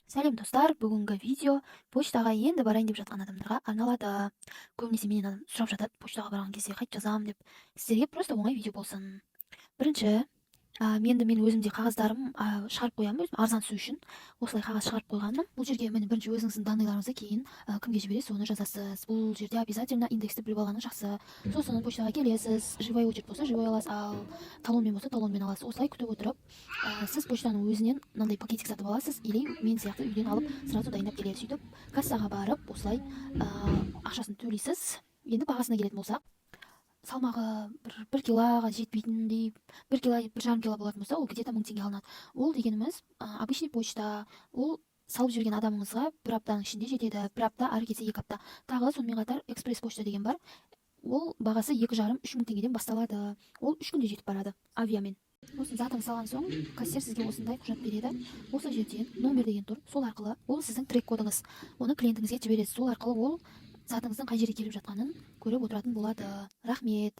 Сәлем достар, бүгінгі видео почтаға енді барайын деп жатқан адамдарға арналады. Көбінесе менен адам сұрап жатады, почтаға барған кезде қайтып жазамын деп. Сіздерге просто оңай видео болсын. Бірінші, енді мен өзімде қағаздарым шығарып қоямын, өзім арзан түсу үшін осылай қағаз шығарып қойғанмын. Бұл жерге міне бірінші өзіңіздің данныйларыңызды кейін кімге жібересіз соны жазасыз. Бұл жерде обязательно индексті біліп алғаныңыз жақсы. Сосын почтаға келесіз, живой очередь болса живой аласыз, ал талонмен болса талонмен аласыз. Осылай күтіп отырып сіз почтаның өзінен мынандай пакетик сатып аласыз, или мен сияқты үйден алып сразу дайындап келеді. Сөйтіп кассаға барып осылай ақшасын төлейсіз. Енді бағасына келетін болсақ, салмағы бір килоға жетпейтіндей, 1,5 кило болатын болса, ол где-то 1000 теңге алынады. Ол дегеніміз обычный почта, ол салып жүрген адамыңызға бір аптаның ішінде жетеді, бір апта ары кетсе 2 апта. Тағы сонымен қатар экспресс почта деген бар, ол бағасы 2,5-3 мың теңгеден басталады. Ол 3 күнде жетіп барады авиамен. Осы затың салған соң кассир сізге осындай құжат береді. Осы жерден номер деген тұр, сол арқылы ол сіздің трек кодыңыз, оны клиентіңізге жібересіз. Сол арқылы ол затыңыздың қай жерге келіп жатқанын көріп отыратын болады. Рахмет.